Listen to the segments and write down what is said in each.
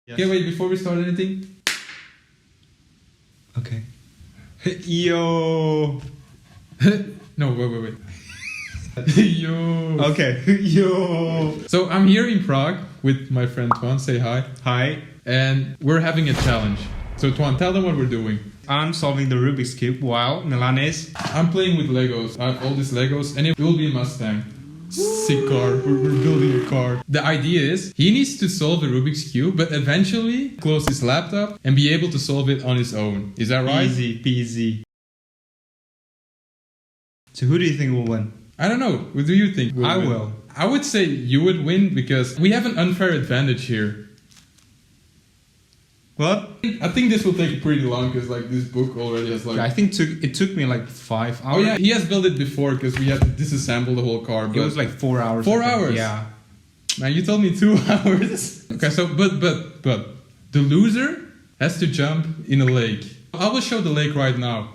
Yes. Okay, wait, before we start anything. Okay. Yo. No, wait. Yo. Okay. Yo. So I'm here in Prague with my friend Tuan. Say hi. Hi. And we're having a challenge. So Tuan, tell them what we're doing. I'm solving the Rubik's Cube while Milan is... I'm playing with Legos. I have all these Legos and it will be a Mustang. Sick car. We're building a car. The idea is he needs to solve the Rubik's Cube, but eventually close his laptop and be able to solve it on his own. Is that right? Easy peasy. So who do you think will win? I don't know. What do you think? I will. I would say you would win because we have an unfair advantage here. What? I think this will take pretty long because like this book already has like... I think it took me like 5 hours. Oh yeah, he has built it before because we had to disassemble the whole car. It was like 4 hours. 4 hours? Yeah. Man, you told me 2 hours. Okay, so but the loser has to jump in a lake. I will show the lake right now.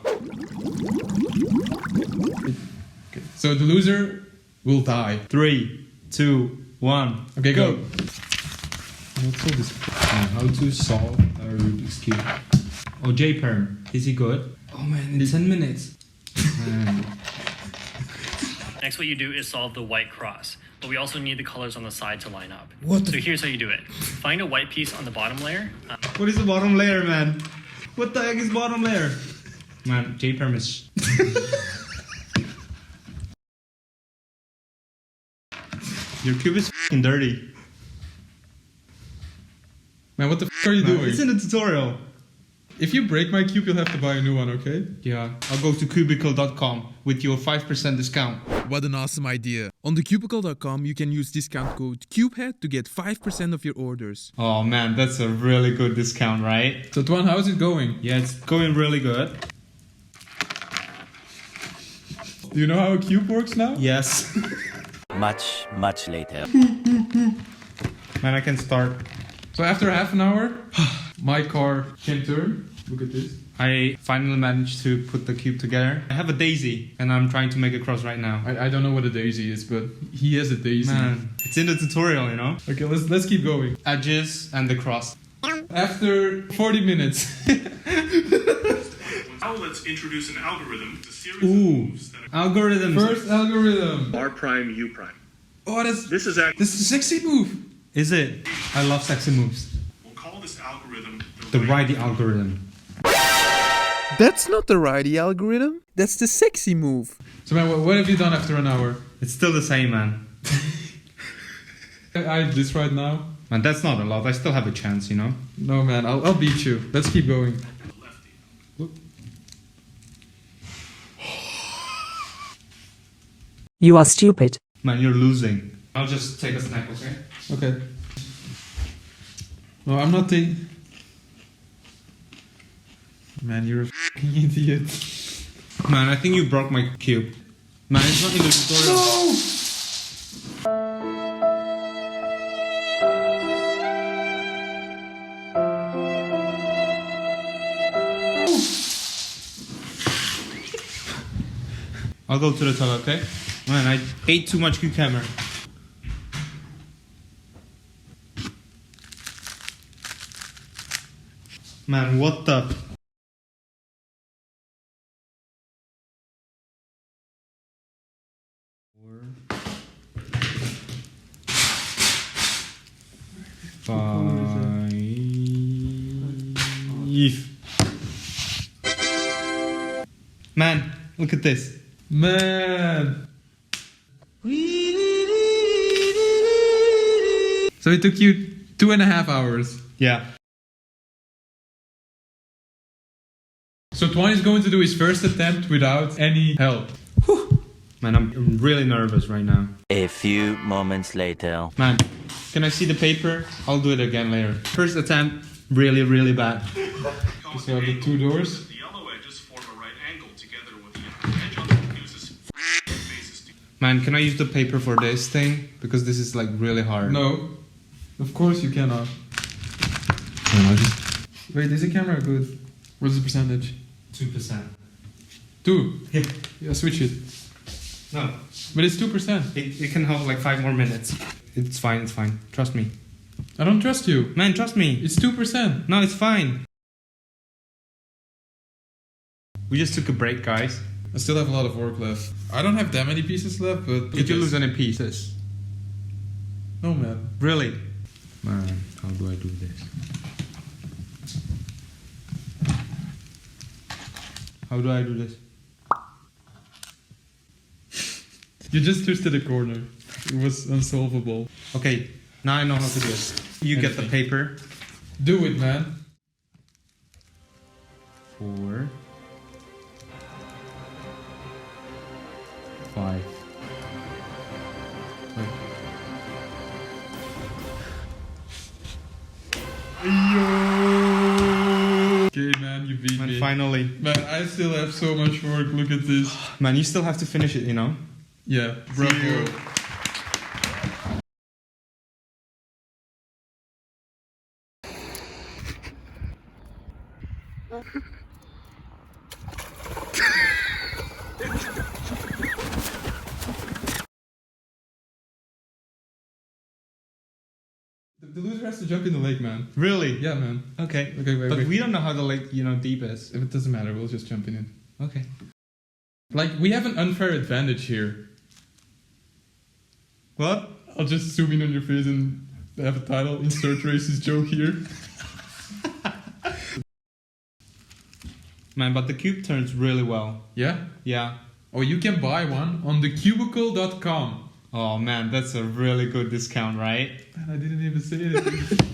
Okay, so the loser will die. 3, 2, 1. Okay, go. How to solve a Rubik's Cube. Oh, J-Perm. Is he good? Oh man, in 10 minutes. Next, what you do is solve the white cross, but we also need the colors on the side to line up. What So here's how you do it. Find a white piece on the bottom layer. What is the bottom layer, man? What the heck is bottom layer? Man, J-Perm is... Your cube is f***ing dirty. Man, what the f are you doing? It's in the tutorial. If you break my cube, you'll have to buy a new one, okay? Yeah. I'll go to cubicle.com with your 5% discount. What an awesome idea. On the cubicle.com you can use discount code CubeHead to get 5% of your orders. Oh man, that's a really good discount, right? So Tuan, how's it going? Yeah, it's going really good. Do you know how a cube works now? Yes. Much later. Man, I can start. So after half an hour, my car can turn. Look at this. I finally managed to put the cube together. I have a daisy and I'm trying to make a cross right now. I don't know what a daisy is, but he has a daisy. Man, it's in the tutorial, you know? Okay, let's keep going. Edges and the cross. After 40 minutes. Now let's introduce an algorithm. It's a series Ooh, of moves that are algorithms. First algorithm. R prime, U prime. Oh, This is actually, this is a sexy move. Is it? I love sexy moves. we'll call this algorithm The righty algorithm. That's not the righty algorithm. That's the sexy move. So man, what have you done after an hour? It's still the same, man. I have this right now. Man, that's not a lot. I still have a chance, you know? No man, I'll beat you. Let's keep going. You are stupid. Man, you're losing. I'll just take a snack, okay? Okay. No, I'm not the... Man, you're a f***ing idiot. Man, I think you broke my cube. Man, it's not in the tutorial. I'll go to the toilet, okay? Man, I ate too much cucumber. Man, what the... Five... Man, look at this. Man. So it took you 2.5 hours. Yeah. So Tuan is going to do his first attempt without any help. Man, I'm really nervous right now. A few moments later. Man, can I see the paper? I'll do it again later. First attempt, really bad. So you have the 2 doors. The yellow edges form a right angle together with the edge on the fuses faces to Man, can I use the paper for this thing? Because this is like really hard. No. Of course you cannot. Wait, is the camera good? What's the percentage? 2%. 2? Yeah. Yeah, switch it. No. But it's 2%. It can hold like 5 more minutes. It's fine, trust me. I don't trust you. Man, trust me. It's 2%. No, it's fine. We just took a break, guys. I still have a lot of work left. I don't have that many pieces left, but... Did you lose any pieces? No, man. Really? Man, how do I do this? How do I do this? You just twisted a corner. It was unsolvable. Okay, now I know how to do it. You get the paper. Do it, man. 4, 5. Okay, man, you beat Man, me. finally. Man, I still have so much work. Look at this. Man, you still have to finish it, you know? Yeah, bravo. The loser has to jump in the lake, man. Really? Yeah, man. Okay. Okay, wait, But wait. we don't know how the lake, deep is. If it doesn't matter, we'll just jump in it. Okay. Like, we have an unfair advantage here. What? I'll just zoom in on your face and have a title. Insert racist joke here. Man, but the cube turns really well. Yeah? Yeah. Oh, you can buy one on thecubicle.com. Oh man, that's a really good discount, right? Man, I didn't even say anything.